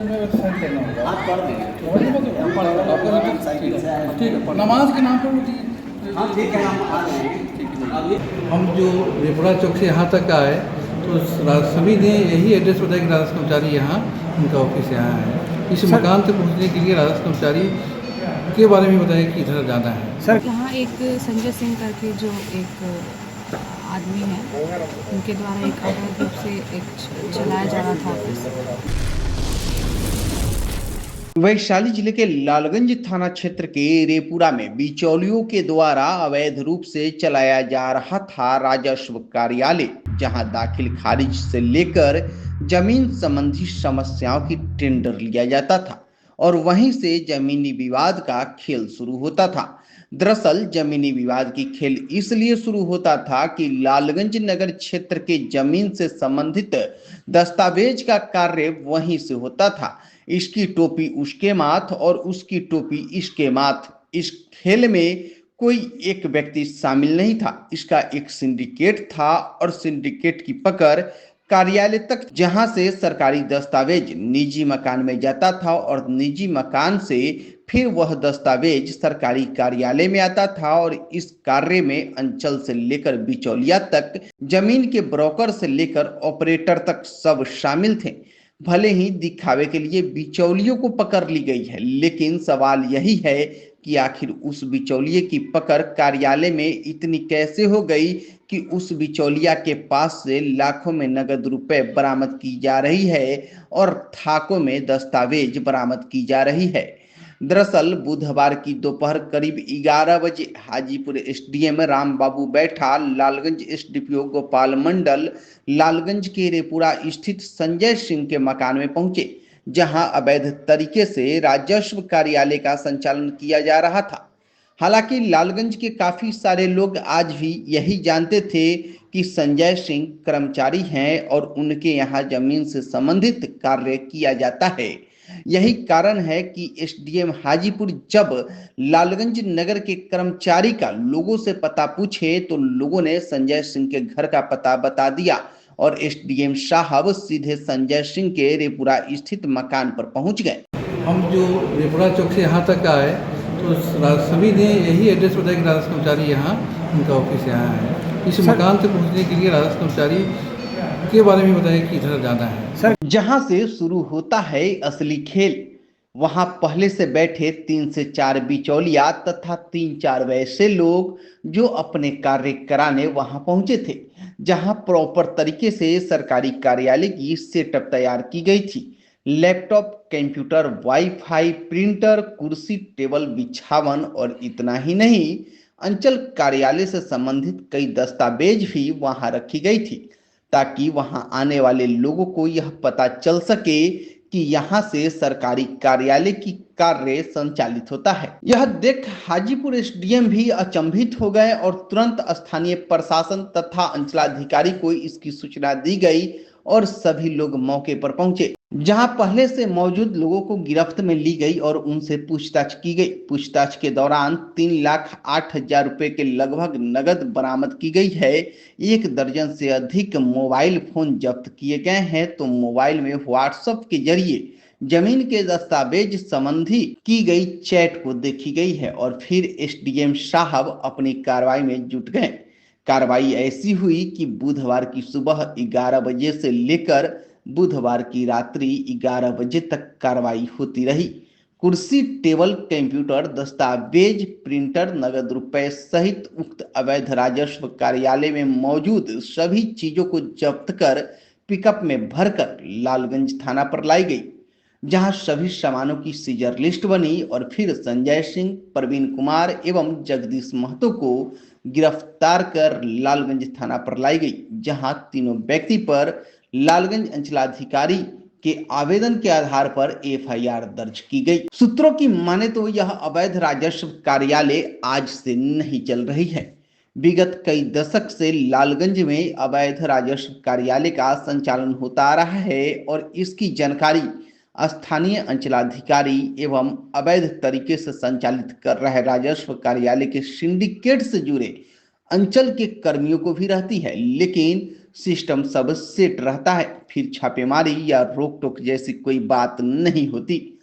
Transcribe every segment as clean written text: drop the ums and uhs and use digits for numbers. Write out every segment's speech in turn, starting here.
आप पढ़ दीजिए। ठीक है, नमाज के नाम पर वो हाँ ठीक है, हम आ रहे हैं। अभी हम जो रेपुरा चौक से यहाँ तक आए तो सभी ने यही एड्रेस बताया कि राजस्व कर्मचारी यहाँ उनका ऑफिस यहाँ है। इस मकान तक पहुँचने के लिए राजस्व कर्मचारी के बारे में बताया कि इधर जाना है। सर यहाँ एक संजय सिंह करके जो एक आदमी है, उनके द्वारा एक अवैध रूप से एक चलाया जा रहा था ऑफिस। वैशाली जिले के लालगंज थाना क्षेत्र के रेपुरा में बिचौलियों के द्वारा अवैध रूप से चलाया जा रहा था राजस्व कार्यालय, जहां दाखिल खारिज से लेकर जमीन संबंधी समस्याओं की टेंडर लिया जाता था और वहीं से जमीनी विवाद का खेल शुरू होता था। दरअसल जमीनी विवाद की खेल इसलिए शुरू होता था कि लालगंज नगर क्षेत्र के जमीन से संबंधित दस्तावेज का कार्य वहीं से होता था। इसकी टोपी उसके माथ और उसकी टोपी इसके माथ। इस खेल में कोई एक व्यक्ति शामिल नहीं था, इसका एक सिंडिकेट था और सिंडिकेट की पकड़ कार्यालय तक, जहां से सरकारी दस्तावेज निजी मकान में जाता था और निजी मकान से फिर वह दस्तावेज सरकारी कार्यालय में आता था। और इस कार्य में अंचल से लेकर बिचौलिया तक, जमीन के ब्रोकर से लेकर ऑपरेटर तक सब शामिल थे। भले ही दिखावे के लिए बिचौलियों को पकड़ ली गई है, लेकिन सवाल यही है कि आखिर उस बिचौलिए की पकड़ कार्यालय में इतनी कैसे हो गई कि उस बिचौलिया के पास से लाखों में नगद रुपए बरामद की जा रही है और थाकों में दस्तावेज बरामद की जा रही है। दरअसल बुधवार की दोपहर करीब 11 बजे हाजीपुर एसडीएम राम बाबू बैठा, लालगंज एसडीपीओ गोपाल मंडल लालगंज के रेपुरा स्थित संजय सिंह के मकान में पहुंचे, जहां अवैध तरीके से राजस्व कार्यालय का संचालन किया जा रहा था। हालांकि लालगंज के काफी सारे लोग आज भी यही जानते थे कि संजय सिंह कर्मचारी हैं और उनके यहाँ जमीन से संबंधित कार्य किया जाता है। यही कारण है कि एसडीएम हाजीपुर जब लालगंज नगर के कर्मचारी का लोगों से पता पूछे तो लोगों ने संजय सिंह के घर का पता बता दिया और एसडीएम साहब सीधे संजय सिंह के रेपुरा स्थित मकान पर पहुंच गए। हम जो रेपुरा चौक से यहाँ तक आए तो सभी ने यही एड्रेस बताया कि राजस्व कर्मचारी यहाँ उनका ऑफिस यहाँ है। इस मकान तक पहुँचने के लिए राजस्व कर्मचारी के बारे में बताया कि इधर जाना है। जहां से शुरू होता है असली खेल, वहां पहले से बैठे 3 से 4 बिचौलिया तथा 3-4 वैसे लोग जो अपने कार्य कराने वहां पहुंचे थे, जहां प्रॉपर तरीके से सरकारी कार्यालय की सेटअप तैयार की गई थी। लैपटॉप, कंप्यूटर, वाईफाई, प्रिंटर, कुर्सी, टेबल, बिछावन और इतना ही नहीं, अंचल कार्यालय से संबंधित कई दस्तावेज भी वहां रखी गई थी, ताकि वहां आने वाले लोगों को यह पता चल सके कि यहां से सरकारी कार्यालय की कार्य संचालित होता है। यह देख हाजीपुर एसडीएम भी अचंभित हो गए और तुरंत स्थानीय प्रशासन तथा अंचलाधिकारी को इसकी सूचना दी गई और सभी लोग मौके पर पहुंचे, जहां पहले से मौजूद लोगों को गिरफ्त में ली गई और उनसे पूछताछ की गई। पूछताछ के दौरान 3,08,000 रुपए के लगभग नगद बरामद की गई है। 1 दर्जन से अधिक मोबाइल फोन जब्त किए गए हैं, तो मोबाइल में व्हाट्सएप के जरिए जमीन के दस्तावेज संबंधी की गई चैट को देखी गई है और फिर एसडीएम साहब अपनी कार्रवाई में जुट गए। कार्रवाई ऐसी हुई कि बुधवार की सुबह 11 बजे से लेकर बुधवार की रात्रि 11 बजे तक कार्रवाई होती रही। कुर्सी, टेबल, कंप्यूटर, दस्तावेज, प्रिंटर, नगद रुपए सहित उक्त अवैध राजस्व कार्यालय में मौजूद सभी चीजों को जब्त कर पिकअप में भरकर लालगंज थाना पर लाई गई, जहां सभी सामानों की सीजर लिस्ट बनी और फिर संजय सिंह, प्रवीण कुमार एवं जगदीश महतो को गिरफ्तार कर लालगंज थाना पर लाई गई, जहां तीनों व्यक्ति पर लालगंज अंचलाधिकारी के आवेदन के आधार पर एफआईआर दर्ज की गई। सूत्रों की माने तो यह अवैध राजस्व कार्यालय आज से नहीं चल रही है। विगत कई दशक से लालगंज में अवैध राजस्व कार्यालय का संचालन होता आ रहा है और इसकी जानकारी स्थानीय अंचलाधिकारी एवं अवैध तरीके से संचालित कर रहे राजस्व कार्यालय के सिंडिकेट से जुड़े अंचल के कर्मियों को भी रहती है, लेकिन सिस्टम सब सेट रहता है, फिर छापेमारी या रोक टोक जैसी कोई बात नहीं होती।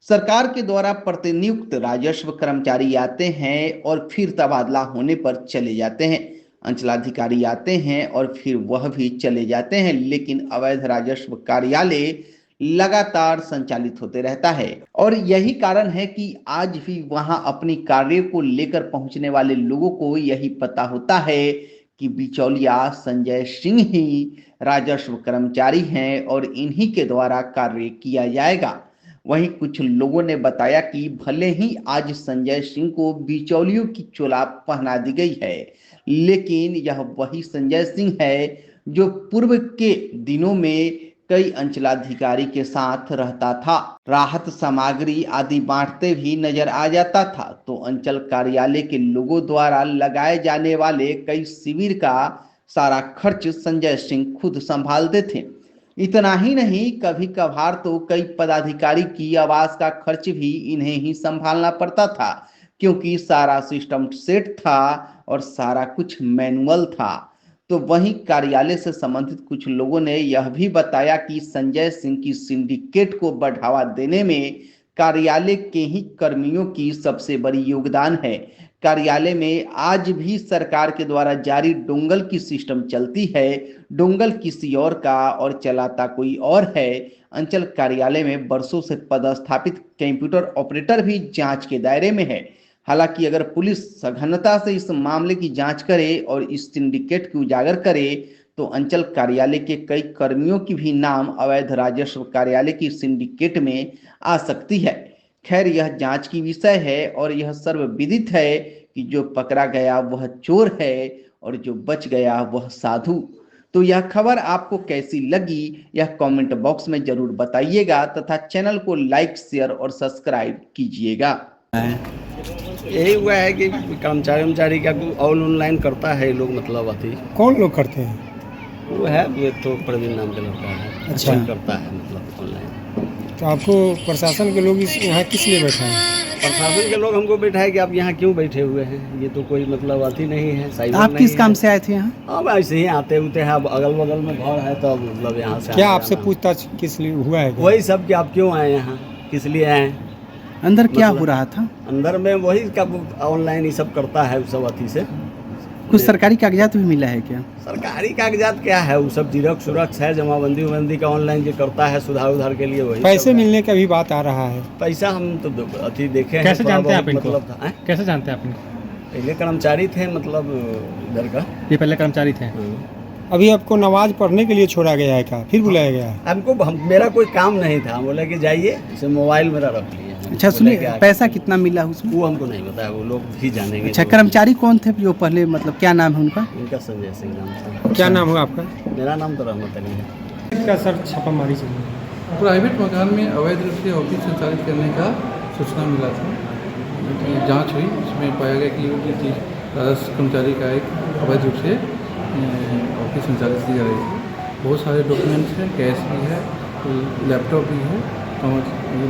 सरकार के द्वारा प्रतिनियुक्त राजस्व कर्मचारी आते हैं और फिर तबादला होने पर चले जाते हैं। अंचलाधिकारी आते हैं और फिर वह भी चले जाते हैं, लेकिन अवैध राजस्व कार्यालय लगातार संचालित होते रहता है। और यही कारण है कि आज भी वहां अपनी कार्य को लेकर पहुंचने वाले लोगों को यही पता होता है कि बिचौलिया संजय सिंह ही राजस्व कर्मचारी हैं और इन्हीं के द्वारा कार्य किया जाएगा। वहीं कुछ लोगों ने बताया कि भले ही आज संजय सिंह को बिचौलियों की चोला पहना दी गई है, लेकिन यह वही संजय सिंह है जो पूर्व के दिनों में कई अंचलाधिकारी के साथ रहता था, राहत सामग्री आदि बांटते भी नजर आ जाता था। तो अंचल कार्यालय के लोगों द्वारा लगाए जाने वाले कई शिविर का सारा खर्च संजय सिंह खुद संभालते थे। इतना ही नहीं, कभी कभार तो कई पदाधिकारी की आवास का खर्च भी इन्हें ही संभालना पड़ता था, क्योंकि सारा सिस्टम सेट था और सारा कुछ मैनुअल था। तो वहीं कार्यालय से संबंधित कुछ लोगों ने यह भी बताया कि संजय सिंह की सिंडिकेट को बढ़ावा देने में कार्यालय के ही कर्मियों की सबसे बड़ी योगदान है। कार्यालय में आज भी सरकार के द्वारा जारी डोंगल की सिस्टम चलती है। डोंगल किसी और का और चलाता कोई और है। अंचल कार्यालय में वर्षों से पदस्थापित कंप्यूटर ऑपरेटर भी जांच के दायरे में है। हालांकि अगर पुलिस सघनता से इस मामले की जांच करे और इस सिंडिकेट को उजागर करे तो अंचल कार्यालय के कई कर्मियों की भी नाम अवैध राजस्व कार्यालय की सिंडिकेट में आ सकती है। खैर, यह जांच की विषय है और यह सर्वविदित है कि जो पकड़ा गया वह चोर है और जो बच गया वह साधु। तो यह खबर आपको कैसी लगी यह कमेंट बॉक्स में जरूर बताइएगा तथा चैनल को लाइक, शेयर और सब्सक्राइब कीजिएगा। यही हुआ है कि कर्मचारी का ऑनलाइन करता है लोग, मतलब अति। कौन लोग करते हैं? वो है ये तो प्रवीण नाम का लड़का है। अच्छा। करता है मतलब ऑनलाइन। तो आपको प्रशासन के लोग यहाँ किस लिए बैठा है? प्रशासन के लोग हमको बैठाए कि आप यहाँ क्यों बैठे हुए हैं, ये तो कोई मतलब अति नहीं है। साइबर आप नहीं किस काम है। से आए थे यहाँ? अब ऐसे ही आते उते हैं। अब अगल बगल में घर है तो मतलब यहाँ से क्या आपसे पूछताछ किस लिए हुआ है? वही सब कि आप क्यों आए यहाँ, किस लिए आए। अंदर क्या मतलब- हो रहा था? अंदर में वही का ऑनलाइन ही सब करता है सब अति से। कुछ सरकारी कागजात भी मिला है क्या? सरकारी कागजात क्या है, वो सब जिरक्स उरक्स है, जमाबंदी उबंदी का ऑनलाइन जो करता है सुधार उधार के लिए वही पैसे सब है। मिलने का भी बात आ रहा है। पैसा हम तो अति देखे हैं। कैसे थोड़ा जानते हैं आप बहुत इनको? मतलब था, कैसे जानते हैं आप इनको? पहले कर्मचारी थे मतलब इधर का। ये पहले कर्मचारी थे। हाँ। अभी आपको नमाज पढ़ने के लिए छोड़ा गया है क्या? फिर बुलाया गया है? मेरा कोई काम नहीं था, बोले कि जाइए, इसे मोबाइल मेरा रख लिया। अच्छा बोले सुनिए, कि आके- पैसा कितना मिला उसमें? वो हमको नहीं पता है, वो लोग भी जानेंगे। अच्छा, कर्मचारी कौन थे जो पहले, मतलब क्या नाम है उनका? उनका संजय सिंह नाम था। क्या नाम हुआ आपका? मेरा नाम तो रहमत अली है। क्या सर छापामारी चल रही है? प्राइवेट मकान में अवैध रूप से ऑफिस संचालित करने का सूचना मिला था। जांच हुई, उसमें पाया गया कि राजस्व कर्मचारी का एक अवैध रूप से ऑफिस संचालित की जा रही थी। बहुत सारे डॉक्यूमेंट्स हैं, कैश भी है, लैपटॉप भी है,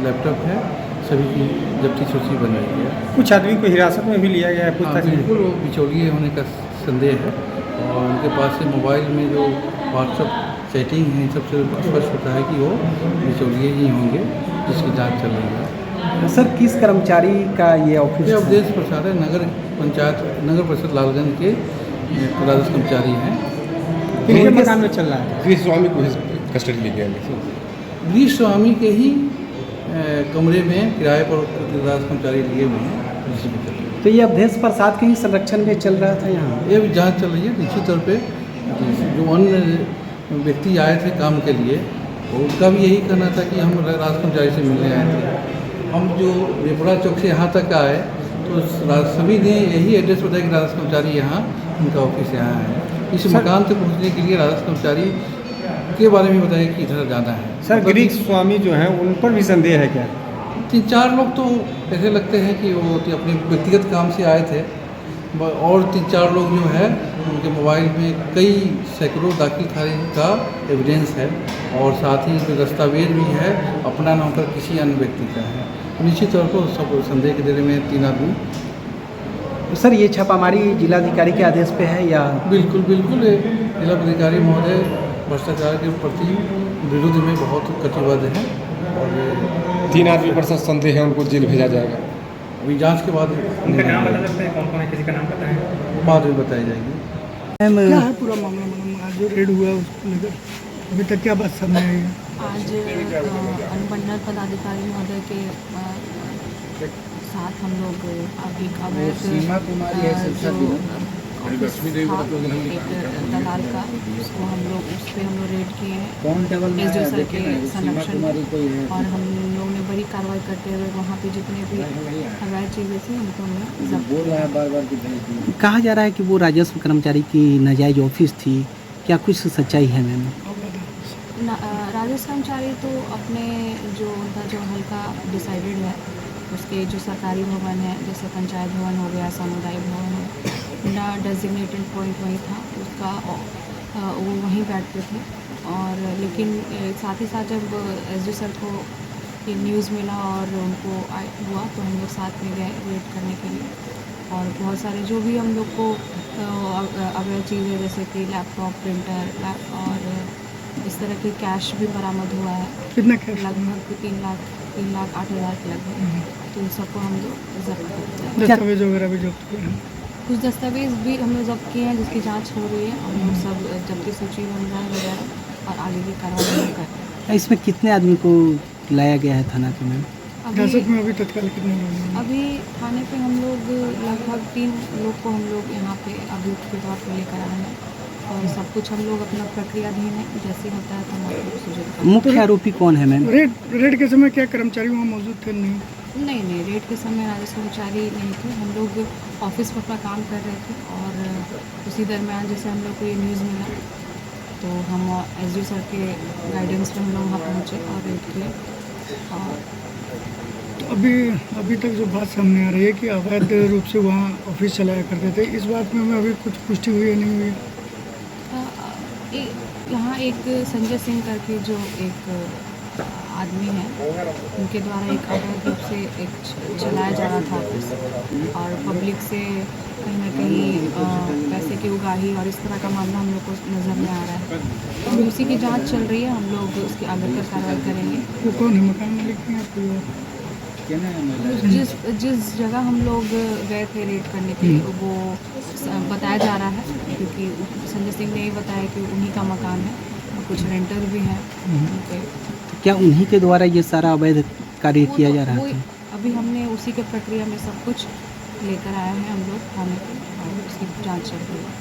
लैपटॉप है, सभी की जब्ती सूची बन रही है। कुछ आदमी को हिरासत में भी लिया गया है? हाँ, पूछताछ बिल्कुल, वो बिचौलिए होने का संदेह है और उनके पास से मोबाइल में जो व्हाट्सअप चैटिंग है, इन सबसे स्पष्ट होता है कि वो बिचौलिए ही होंगे, जिसकी जांच चल रही है। सर, किस कर्मचारी का ये ऑफिस ये था? अवधेश प्रसाद है, नगर परिषद लालगंज के राजस्व कर्मचारी हैं। किनके मकान में चल रहा है? गृह स्वामी को कस्टडी ली गया। गृह स्वामी के ही कमरे में किराए पर राजस्व कर्मचारी लिए हुए हैं, जिसमें चल रही है। तो ये अवधेश प्रसाद के ही संरक्षण में चल रहा था यहाँ? ये भी जांच चल रही है। निश्चित तौर पे जो अन्य व्यक्ति आए थे काम के लिए, उनका भी यही कहना था कि हम राजस्व कर्मचारी से मिलने आए थे। हम जो रेपड़ा चौक से यहाँ तक आए तो सभी ने यही एड्रेस बताया कि राजस्व कर्मचारी यहाँ, उनका ऑफिस यहाँ है। इस मकान तक पहुँचने के लिए राजस्व कर्मचारी के बारे में बताया कि इधर जाना है। सर, गृह स्वामी जो हैं उन पर भी संदेह है क्या? 3-4 लोग तो ऐसे लगते हैं कि वो अपने व्यक्तिगत काम से आए थे और 3-4 लोग जो है उनके मोबाइल में कई सैकड़ों दाखिल खारिज का एविडेंस है और साथ ही दस्तावेज भी है अपना नाम पर किसी अन्य व्यक्ति का है। निश्चित तौर पर सब संदेह के दायरे में 3 आदमी सर ये छापामारी जिलाधिकारी के आदेश पे है या? बिल्कुल बिल्कुल, ये जिलाधिकारी महोदय भ्रष्टाचार के प्रति विरुद्ध में बहुत कटिबद्ध है और ये 3 आदमी पर संदेह है, उनको जेल भेजा जाएगा। अभी जांच के बाद नाम बता सकते हैं, कौन कौन है, किसी का नाम पता है? बाद में बताई जाएगी। क्या है पूरा मामला मैडम? आज जो रेड हुआ है उसको लेकर अभी तक क्या बात सामने आई है? आज अनुमंडल पदाधिकारी महोदय के साथ हम लोग अभी अवैध एक दलाल का उसको हम लोग उस पर हम लोग रेड किए हैं एसडीओ सर के संरक्षण में, और हम लोग ने बड़ी कार्रवाई करते हुए वहाँ पे जितने भी अवैध चीज़ें थी उनको हमने जब्त किया। कहा जा रहा है कि वो राजस्व कर्मचारी की नाजायज ऑफिस थी, क्या कुछ सच्चाई है मैम? राजस्व कर्मचारी तो अपने जो उनका जो हल्का डिसाइडेड है उसके जो सरकारी भवन है, जैसे पंचायत भवन हो गया, सामुदायिक भवन हो, उनका डेजिग्नेटेड पॉइंट वही था उसका, वो वहीं बैठते थे। और लेकिन साथ ही साथ जब एसडी सर को ये न्यूज़ मिला और उनको हुआ तो हम लोग साथ में गए वेट करने के लिए, और बहुत सारे जो भी हम लोग को अवैध चीज़ें जैसे कि लैपटॉप, प्रिंटर और इस तरह के कैश भी बरामद हुआ है। कितना कैश? लगभग 3,08,000 के लगभग। तो इन सबको हम लोग जब्त करते हैं। दस्तावेज वगैरह भी जब्त किए हैं? कुछ दस्तावेज भी हम लोग जब्त किए हैं जिसकी जांच हो रही है। हम लोग सब जब्ती सूची बन रहा है वगैरह और आगे की कार्रवाई हम कर रहे हैं। इसमें कितने आदमी को लाया गया है थाना पे मैम? हिरासत में अभी तत्काल कितने लोग हैं? अभी थाने पे हम लोग लगभग 3 लोग को हम लोग यहाँ पे अभियुक्त के तौर पे लेकर आए हैं, और सब कुछ हम लोग अपना प्रक्रियाधीन है, जैसे होता है तो हम आप लोग सूचित करेंगे। मुख्य आरोपी कौन है मैम? रेड के समय क्या कर्मचारी वहाँ मौजूद थे? नहीं, रेड के समय राजस्व कर्मचारी नहीं थे, हम लोग ऑफिस में अपना काम कर रहे थे, और उसी दरमियान जैसे हम लोग को ये न्यूज़ मिला तो हम एसडीओ सर के गाइडेंस में हम लोग वहाँ पहुँचे और रेड किए। और अभी तक जो बात सामने आ रही है कि अवैध रूप से वहाँ ऑफिस चलाया करते थे, इस बात में अभी कुछ पुष्टि हुई है नहीं हुई? यहाँ एक संजय सिंह करके जो एक आदमी है, उनके द्वारा एक अवैध रूप से एक चलाया जा रहा था ऑफिस, और पब्लिक से कहीं ना कहीं पैसे की उगाही और इस तरह का मामला हम लोग को नज़र में आ रहा है। तो उसी की जांच चल रही है, हम लोग उसकी आगे कर कार्रवाई करेंगे। वो कौन है? मकान मालिक है या कोई और? जिस जगह हम लोग गए थे रेड करने के लिए वो बताया जा रहा है, क्योंकि संजय सिंह ने ये बताया कि उन्हीं का मकान है और कुछ रेंटर भी हैं उनके। तो क्या उन्हीं के द्वारा ये सारा अवैध कार्य किया जा रहा था? अभी हमने उसी के प्रक्रिया में सब कुछ लेकर आया है हम लोग थाने पे, और उसकी जांच चल रही है।